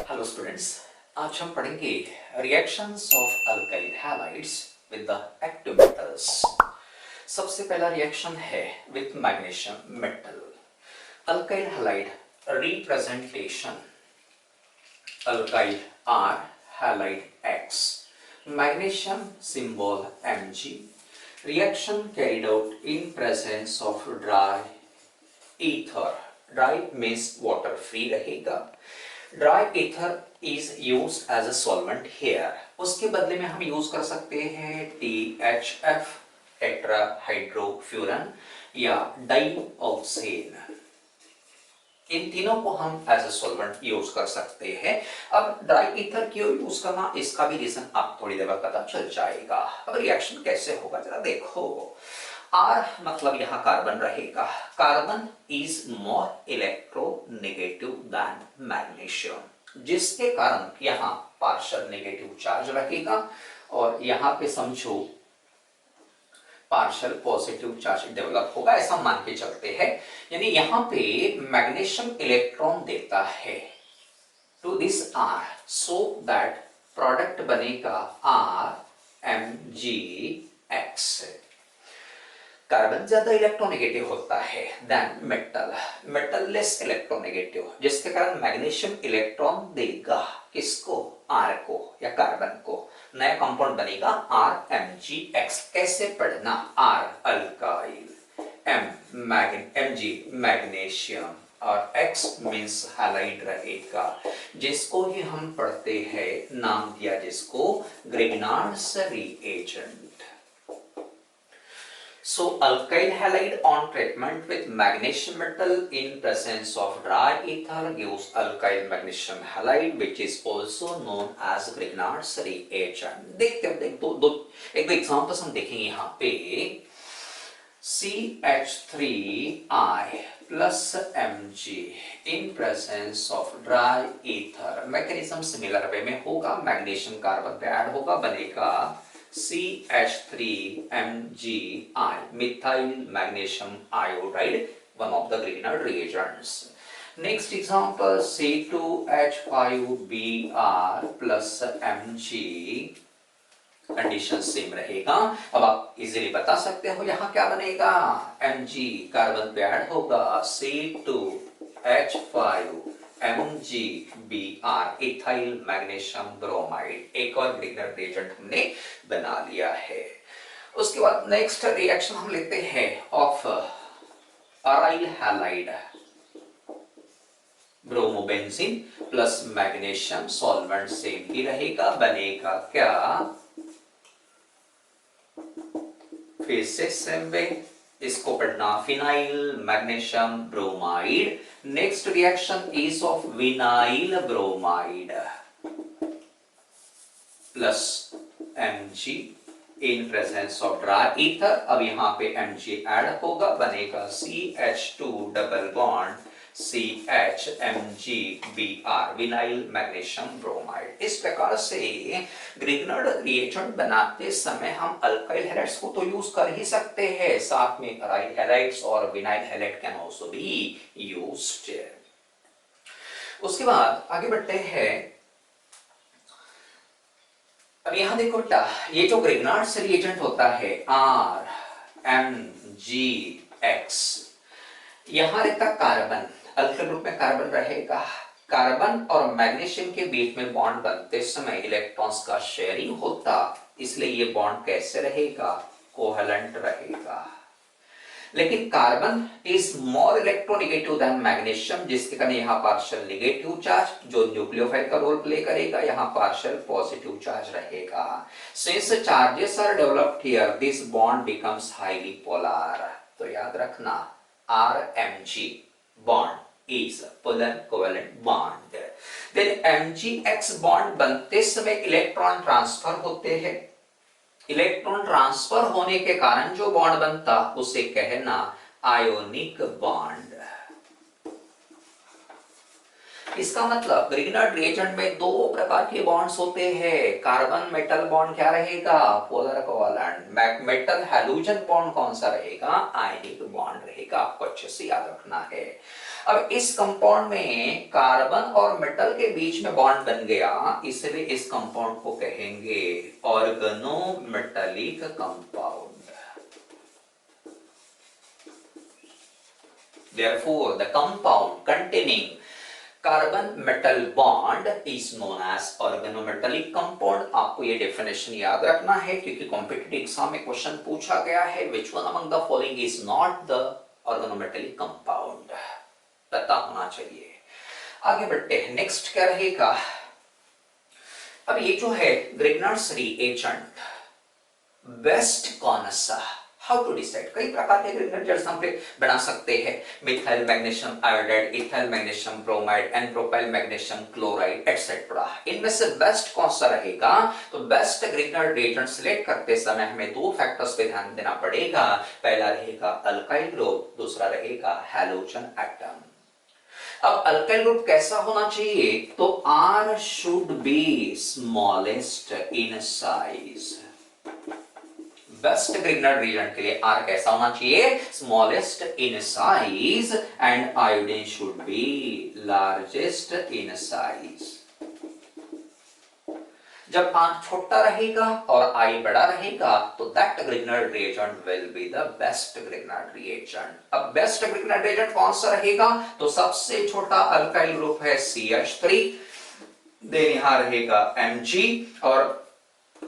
Hello students, आज हम पढ़ेंगे reactions of alkyl halides with the active metals. सबसे पहला रिएक्शन है with magnesium metal. Alkyl halide representation, alkyl R, halide X, magnesium symbol Mg, reaction carried out in presence of dry ether। Dry means water free रहेगा। Dry ether is use as a solvent here. उसके बदले में हम use कर सकते हैं THF, टेट्राहाइड्रोफ्यूरन, या डाइऑक्सेन। इन तीनों को हम एज अ सॉल्वेंट यूज कर सकते हैं। अब ड्राई ईथर क्यों यूज करना, इसका भी रीजन आप थोड़ी देर बाद पता चल जाएगा। अब रिएक्शन कैसे होगा जरा देखो। R मतलब यहाँ कार्बन रहेगा। Carbon is more electronegative than magnesium, जिसके कारण यहाँ पार्शियल नेगेटिव चार्ज रहेगा और यहाँ पे समझो पार्शियल पॉजिटिव चार्ज डेवलप होगा, ऐसा मान के चलते हैं। यानी यहाँ पे मैग्नीशियम इलेक्ट्रॉन देता है to this R, so that product बनेगा RMgX। कार्बन ज्यादा इलेक्ट्रोनेगेटिव होता है than metal, metal less electronegative, जिसके कारण मैग्नीशियम इलेक्ट्रॉन देगा किसको, R को या कार्बन को। नया कंपाउंड बनेगा RMgX। कैसे पढ़ना, R अल्काइल, Mg मैग्नीशियम और X मींस हैलाइड रहेगा, जिसको ही हम पढ़ते हैं, नाम दिया जिसको Grignard's reagent. So alkyl halide on treatment with magnesium metal in presence of dry ether gives alkyl magnesium halide, which is also known as Grignard's reagent। देखते हैं, एक दो एग्जांपल्स हम देखेंगे यहाँ पे। CH3I plus Mg in presence of dry ether, mechanism similar way में होगा। मैग्नीशियम कार्बन पे ऐड होगा, बनेगा CH3MgI, methyl magnesium iodide, one of the Grignard reagents। Next example, C2H5Br plus Mg, condition same रहेगा। अब आप इजीली बता सकते हो यहाँ क्या बनेगा, Mg कार्बन पे ऐड होगा, C2H5MgBr, इथाइल मैग्नीशियम ब्रोमाइड, एक और ग्रिग्नार्ड रिएजेंट हमने बना लिया है। उसके बाद नेक्स्ट रिएक्शन हम लेते हैं of aryl halide, bromobenzene plus magnesium, solvent same ही रहेगा, बनेगा क्या, फिर से सेम वे, इसको पढ़ना phenyl magnesium bromide. Next reaction is of vinyl bromide plus Mg in presence of dry ether. अब यहाँ पे Mg ऐड होगा, बनेगा CH2 double bond CHMgBr, vinyl magnesium bromide. इस प्रकार से ग्रिग्नार्ड रिएजेंट बनाते समय हम अल्काइल हैलाइड्स को तो यूज कर ही सकते हैं, साथ में अराइल हैलाइड्स और vinyl halide can also be used. उसके बाद आगे बढ़ते हैं। अब यहां देखो बेटा, ये जो ग्रिग्नार्ड रिएजेंट होता है RMgX, यहां रहता कार्बन, अल्काइल ग्रुप में कार्बन रहेगा। कार्बन और मैग्नीशियम के बीच में बॉन्ड बनते समय इलेक्ट्रॉन्स का शेयरिंग होता, इसलिए ये बॉन्ड कैसे रहेगा, कोवेलेंट रहेगा। लेकिन carbon is more electronegative than magnesium, जिसके कारण यहाँ पार्शियल नेगेटिव चार्ज जो न्यूक्लियोफाइल का रोल प्ले करेगा, यहाँ पार्शियल पॉजिटिव चार्ज रहेगा। Since charges are developed here, this bond becomes highly polar. तो याद रखना, RMg bond is polar covalent bond। then MgX bond बनते समय इलेक्ट्रॉन ट्रांसफर होते हैं। इलेक्ट्रॉन ट्रांसफर होने के कारण जो बॉन्ड बनता उसे कहना आयोनिक बॉन्ड। इसका मतलब ग्रिग्नार्ड रिएजेंट में दो प्रकार के बॉन्ड्स होते हैं। कार्बन मेटल बॉन्ड क्या रहेगा, polar covalent. Metal halogen bond कौन सा रहेगा, आयनिक बॉन्ड रहेगा। आपको अच्छे से याद रखना है। अब इस कंपाउंड में कार्बन और मेटल के बीच में बॉन्ड बन गया, इसलिए इस कंपाउंड को कहेंगे organometallic compound. Therefore, the compound containing carbon metal bond is known as organometallic compound। आपको ये डेफिनेशन याद रखना है क्योंकि कॉम्पिटिटिव एग्जाम में क्वेश्चन पूछा गया है which one among the following is not the organometallic compound, पता होना चाहिए। आगे बढ़ते हैं, नेक्स्ट क्या रहेगा। अब ये जो है ग्रिग्नर्स रिएजेंट बेस्ट कौन सा, हाउ टू डिसाइड। कई प्रकार के ग्रिग्नर हम बना सकते हैं, methyl magnesium iodide, ethyl magnesium bromide, n propyl magnesium chloride etcetera. इनमें से बेस्ट कौन सा रहेगा, तो बेस्ट ग्रिग्नर रिएजेंट सिलेक्ट करते समय हमें दो फैक्टर्स पे ध्यान देना पड़ेगा। पहला रहेगा अल्काइल ग्रुप, दूसरा रहेगा हैलोजन एटम। अब अल्काइल ग्रुप कैसा होना चाहिए, तो R should be smallest in size. Best Grignard reagent के लिए R कैसा होना चाहिए, smallest in size, and iodine should be largest in size. जब R छोटा रहेगा और I बड़ा रहेगा तो that Grignard reagent will be the best Grignard reagent. अब बेस्ट ग्रिग्नर रिएजेंट कौन सा रहेगा, तो सबसे छोटा अल्काइल ग्रुप है CH3, देन यहां रहेगा Mg, और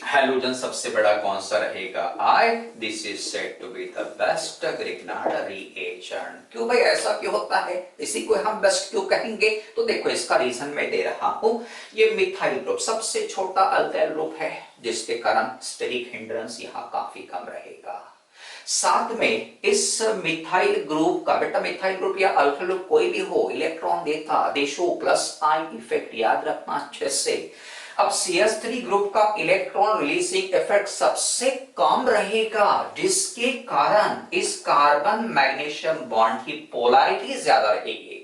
हैलोजन सबसे बड़ा कौन सा रहेगा I। This is said to be the best Grignard reagent. क्यों भाई ऐसा क्यों होता है, इसी को हम बेस्ट क्यों कहेंगे, तो देखो इसका रीजन मैं दे रहा हूं। ये मिथाइल ग्रुप सबसे छोटा अल्काइल ग्रुप है, जिसके कारण स्टेरिक हिंड्रेंस यहाँ काफी कम रहेगा। साथ में इस मिथाइल ग्रुप का, बेटा मिथाइल ग्रुप या अल्काइल ग्रुप कोई भी हो, इलेक्ट्रॉन देता देशो प्लस I इफेक्ट याद रखना अच्छे से। अब CH3 ग्रुप का इलेक्ट्रॉन रिलीजिंग इफेक्ट सबसे कम रहेगा, जिसके कारण इस कार्बन मैग्नीशियम बॉन्ड की पोलैरिटी ज्यादा रहेगी।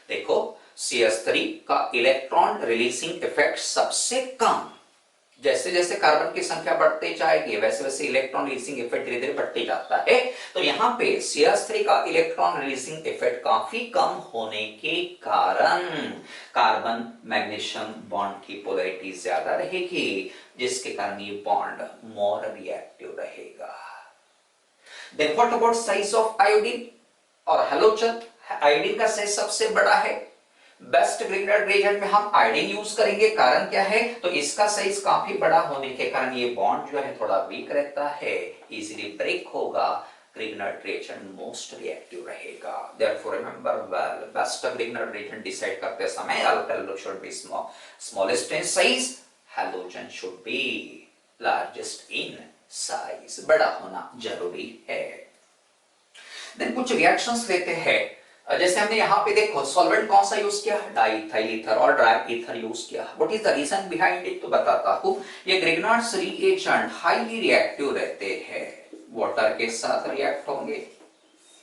देखो CH3 का इलेक्ट्रॉन रिलीजिंग इफेक्ट सबसे कम, जैसे जैसे कार्बन की संख्या बढ़ती जाएगी वैसे वैसे इलेक्ट्रॉन रिलीजिंग इफेक्ट धीरे धीरे बढ़ते जाता है। तो यहाँ पे CH3 का इलेक्ट्रॉन रिलीजिंग इफेक्ट काफी कम होने के कारण कार्बन मैग्नीशियम बॉन्ड की पोलैरिटी ज्यादा रहेगी, जिसके कारण ये बॉन्ड मोर रिएक्टिव रहेगा। Then what about size of iodine और हैलोजन। आयोडीन का साइज सबसे बड़ा है, बेस्ट ग्रिग्नर रिएजेंट में हम आयोडीन यूज करेंगे। कारण क्या है, तो इसका साइज काफी बड़ा होने के कारण ये बॉन्ड जो है थोड़ा वीक रहता है, इजीली ब्रेक होगा। ग्रिग्नर रिएजेंट मोस्ट रिएक्टिव रहेगा। Therefore remember well, best Grignard reagent decide करते समय alkyl should be smallest in size, halogen should be largest in size, बड़ा होना जरूरी है। देन कुछ रिएक्शंस लेते हैं, जैसे हमने यहाँ पे देखो सॉल्वेंट कौन सा यूज किया, डाइथाइल ईथर और ड्राई ईथर यूज किया। What is the reason behind it, तो बताता हूँ। ये ग्रिग्नर्स रिएजेंट हाईली रिएक्टिव रहते हैं, वाटर के साथ रिएक्ट होंगे,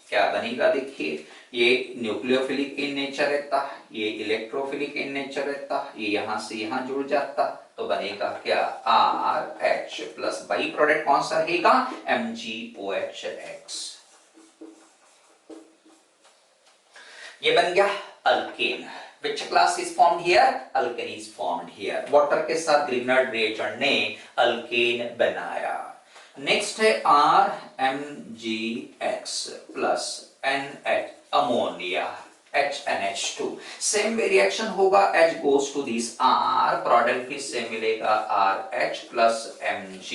क्या बनेगा देखिए, ये न्यूक्लियोफिलिक इन नेचर रहता, ये इलेक्ट्रोफिलिक इन नेचर रहता, ये यहां से यहां जुड़ जाता, तो बनेगा क्या RH प्लस बाई प्रोडक्ट कौन सा रहेगा, MgOH। ये बन गया alkane. Which class is formed here? Alkane is formed here. Water के साथ ग्रिग्नर रिएजेंट ने अल्केन बनाया। नेक्स्ट है RMgX plus NH ammonia HNH2। Same reaction होगा, H goes to this R, product भी सेम मिलेगा RH प्लस Mg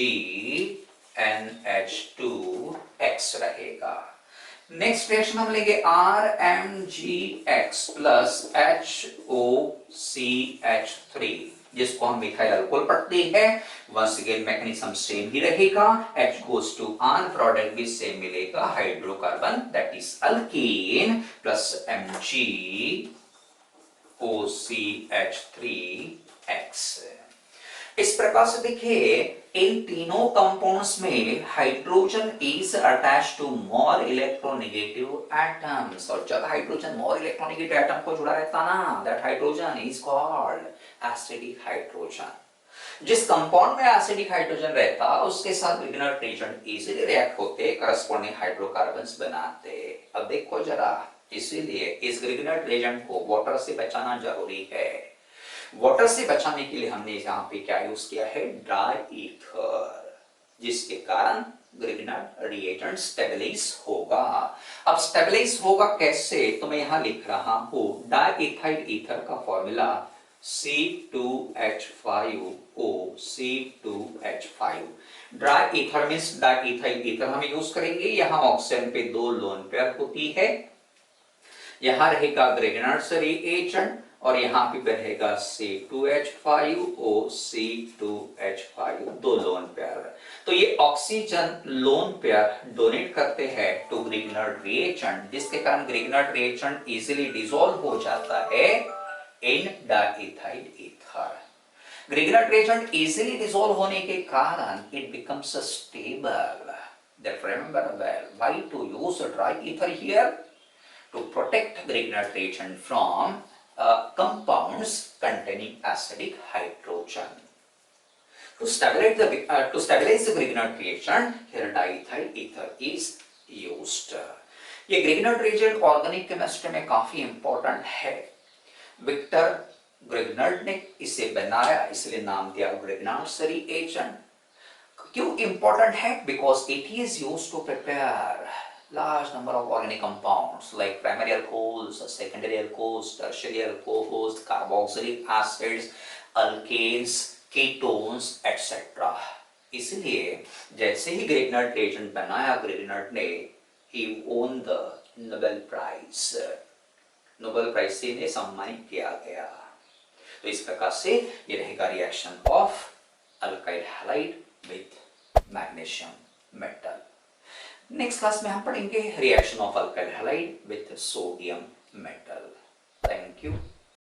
NH2X रहेगा। Next reaction हम लेंगे RMgX प्लस HOCH3, जिसको हम मिथाइल अल्कोहल पढ़ते हैं। वंस अगेन मैकेनिज्म सेम ही रहेगा, H goes to R, product भी सेम मिलेगा, hydrocarbon that is alkene plus MgOCH3X। इस प्रकार से देखिए इन तीनों कंपाउंड्स में hydrogen is attached to more electronegative atoms, और जब हाइड्रोजन मोर इलेक्ट्रोनेगेटिव एटम को जुड़ा रहता ना, that hydrogen is called acidic hydrogen. जिस कंपाउंड में एसिडिक हाइड्रोजन रहता उसके साथ ग्रिग्नर रिएजेंट इजीली रिएक्ट होते, करस्पॉन्डिंग हाइड्रोकार्बन्स बनाते। अब देखो जरा इसीलिए इस ग्रिग्नेट रिएजेंट को वाटर से बचाना जरूरी है। वाटर से बचाने के लिए हमने यहाँ पे क्या यूज किया है, ड्राई ईथर, जिसके कारण ग्रिग्नेट रिएजेंट स्टेबलाइज होगा। अब स्टेबलाइज होगा कैसे, तो मैं यहाँ लिख रहा हूँ डाइइथाइल ईथर का formula C2H5O C2H5। Dry ether means diethyl ether हम यूज करेंगे। यहाँ ऑक्सीजन पे 2 लोन पेयर होती है, यहाँ रहेगा ग्रिग्नेट रिएजेंट और यहाँ पे रहेगा C2H5O C2H5 2 लोन पेयर। तो ये ऑक्सीजन लोन पेयर डोनेट करते हैं टू ग्रिग्नेट रिएजेंट, जिसके कारण ग्रिग्नेट रिएजेंट इजीली डिसॉल्व हो जाता है in diethyl ether. Grignard reagent easily dissolve होने के कारण it becomes stable. That remember well, why to use a dry ether here? To protect grignard reagent from compounds containing acidic hydrogen. To stabilize the grignard reagent, here diethyl ether is used. ये grignard reagent organic chemistry में काफी important है। Victor Grignard ने इसे बनाया, इसलिए नाम दिया ग्रिग्नार्ड रिएजेंट। क्यों इंपॉर्टेंट है? Because it is used to prepare large number of organic compounds like primary alcohols, secondary alcohols, tertiary alcohols, carboxylic acids, alkanes, ketones, etc. इसलिए जैसे ही ग्रिग्नार्ड रिएजेंट बनाया ग्रिग्नार्ड ने, he won the Nobel Prize. Nobel Prize से इन्हें सम्मानित किया गया। तो इस प्रकार से ये रहेगा reaction of alkyl halide with magnesium metal. Next class में हम पढ़ेंगे reaction of alkyl halide with sodium metal. Thank you.